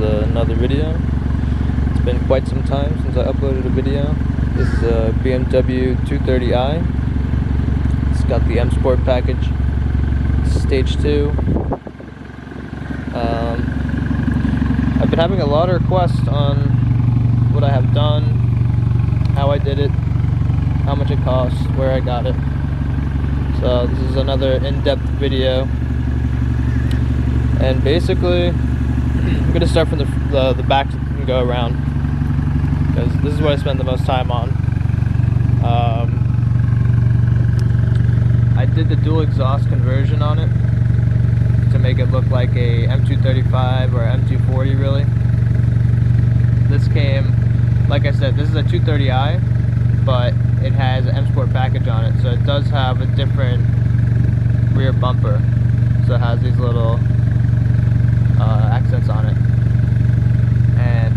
another video. It's been quite some time since I uploaded a video. This is a BMW 230i. It's got the M Sport package, stage 2. I've been having a lot of requests on what I have done, how I did it, how much it costs, where I got it. So this is another in-depth video. And basically, I'm going to start from the back and go around, because this is what I spend the most time on. I did the dual exhaust conversion on it to make it look like a M235 or M240 really. This came, like I said, this is a 230i, but it has an M Sport package on it, so it does have a different rear bumper. So it has these little accents on it, and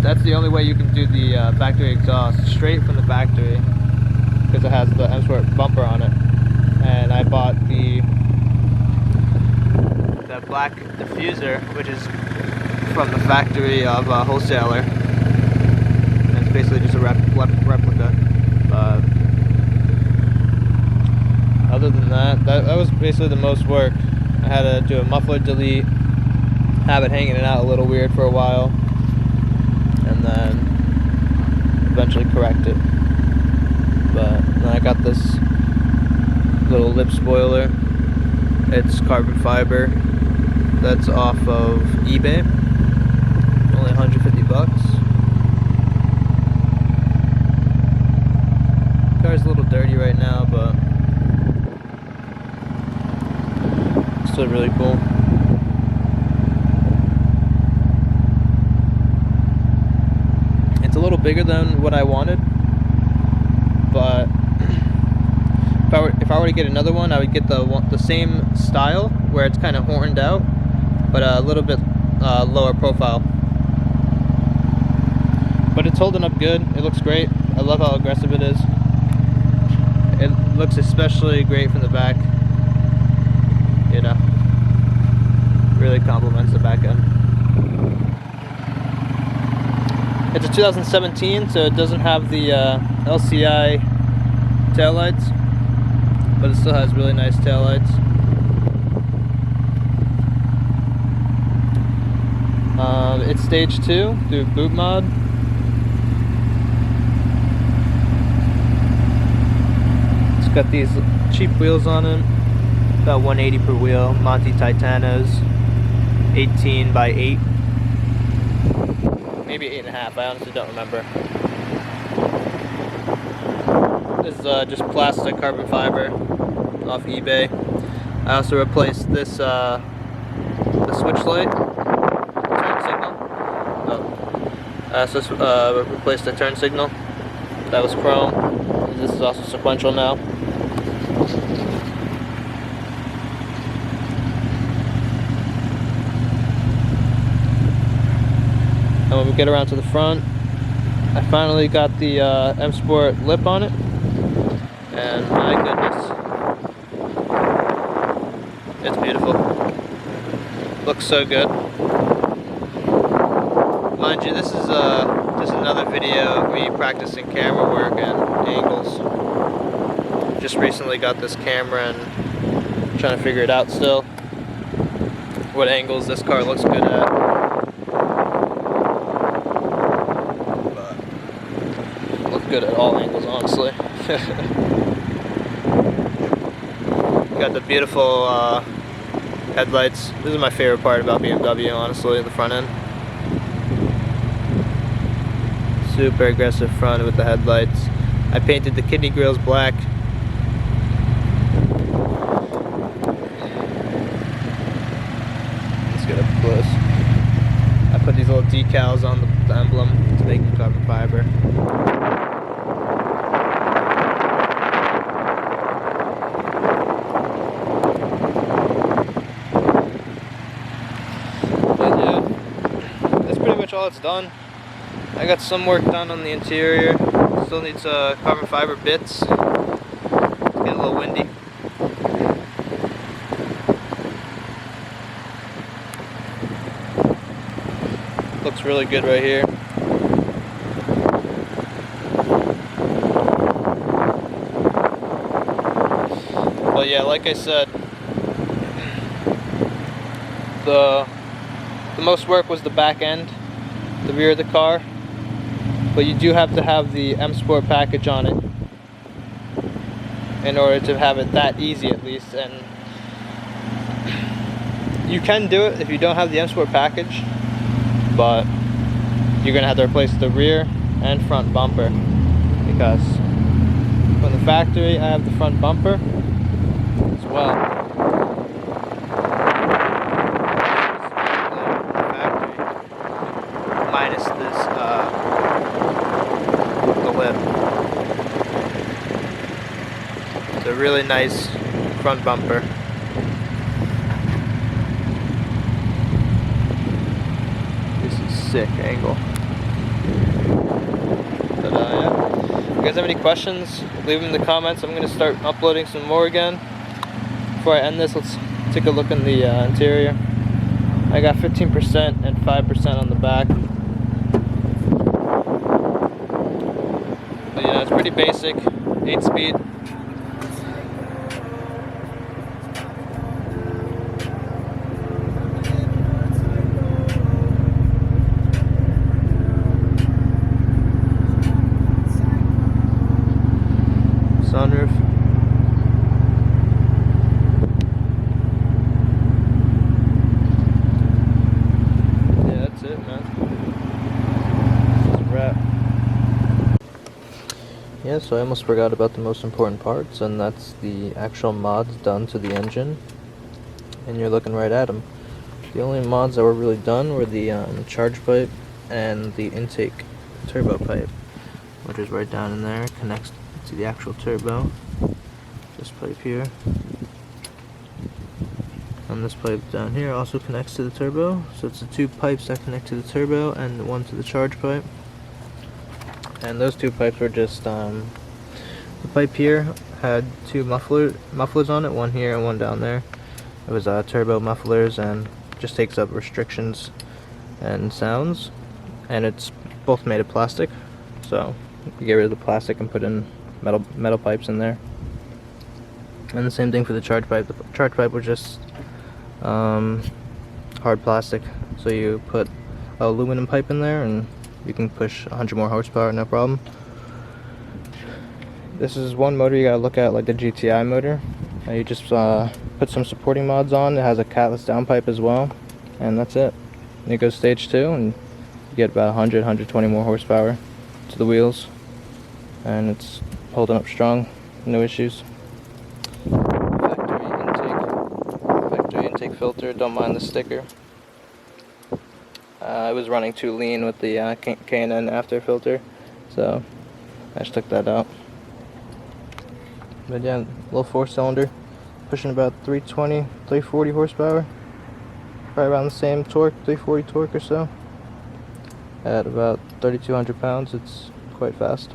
that's the only way you can do the factory exhaust straight from the factory, because it has the M Sport bumper on it. And I bought the black diffuser, which is from the factory of a wholesaler, and it's basically just a replica. Other than that was basically the most work. I had to do a muffler delete, have it hanging out a little weird for a while, and then eventually correct it. But then I got this little lip spoiler. It's carbon fiber. That's off of eBay. Only 150 bucks. Car's a little dirty right now, but still really cool. It's a little bigger than what I wanted, but if I were to get another one, I would get the same style where it's kind of horned out, but a little bit lower profile. But it's holding up good. It looks great. I love how aggressive it is. It looks especially great from the back. You know, really complements the back end. It's a 2017, so it doesn't have the LCI taillights, but it still has really nice taillights. It's stage 2 through boot mod. It's got these cheap wheels on it, about 180 per wheel, Monte Titanos, 18 by 8, maybe 8.5. I honestly don't remember. This is just plastic carbon fiber off eBay. I also replaced this the switch light, turn signal. I also replaced the turn signal. That was chrome. This is also sequential now. And when we get around to the front, I finally got the M Sport lip on it. And my goodness, it's beautiful. Looks so good. Mind you, this is just another video of me practicing camera work and angles. Just recently got this camera and trying to figure it out still. What angles this car looks good at. But look good at all angles, honestly. Got the beautiful headlights. This is my favorite part about BMW, honestly, the front end. Super aggressive front with the headlights. I painted the kidney grills black. Let's get up close. I put these little decals on the emblem to make them carbon fiber. All it's done. I got some work done on the interior. Still needs carbon fiber bits. It's getting a little windy. looks really good right here. But yeah, like I said, the most work was the back end, the rear of the car. But you do have to have the M Sport package on it in order to have it that easy, at least. And you can do it if you don't have the M Sport package, but you're gonna have to replace the rear and front bumper, because from the factory I have the front bumper as well. Minus this the lip. It's a really nice front bumper. This is sick angle. But yeah, if you guys have any questions, leave them in the comments. I'm gonna start uploading some more again. Before I end this, let's take a look in the interior. I got 15% and 5% on the back. But yeah, it's pretty basic, 8-speed. Sunroof. Yeah, that's it, man. That's a wrap. Yeah, so I almost forgot about the most important parts, and that's the actual mods done to the engine. And you're looking right at them. The only mods that were really done were the charge pipe and the intake turbo pipe, which is right down in there, connects to the actual turbo. This pipe here. And this pipe down here also connects to the turbo. So it's the two pipes that connect to the turbo and one to the charge pipe. And those two pipes were just, the pipe here had two mufflers on it, one here and one down there. It was turbo mufflers, and just takes up restrictions and sounds. And it's both made of plastic, so you get rid of the plastic and put in metal pipes in there. And the same thing for the charge pipe. The charge pipe was just hard plastic, so you put an aluminum pipe in there and you can push 100 more horsepower, no problem. This is one motor you gotta look at, like the GTI motor. You just put some supporting mods on. It has a Catless downpipe as well, and that's it. And it goes stage 2, and you get about 120 more horsepower to the wheels, and it's holding up strong, no issues. Factory intake filter, don't mind the sticker. I was running too lean with the K&N after filter, so I just took that out. But yeah, little 4-cylinder, pushing about 320, 340 horsepower. Probably around the same torque, 340 torque or so. At about 3,200 pounds, it's quite fast.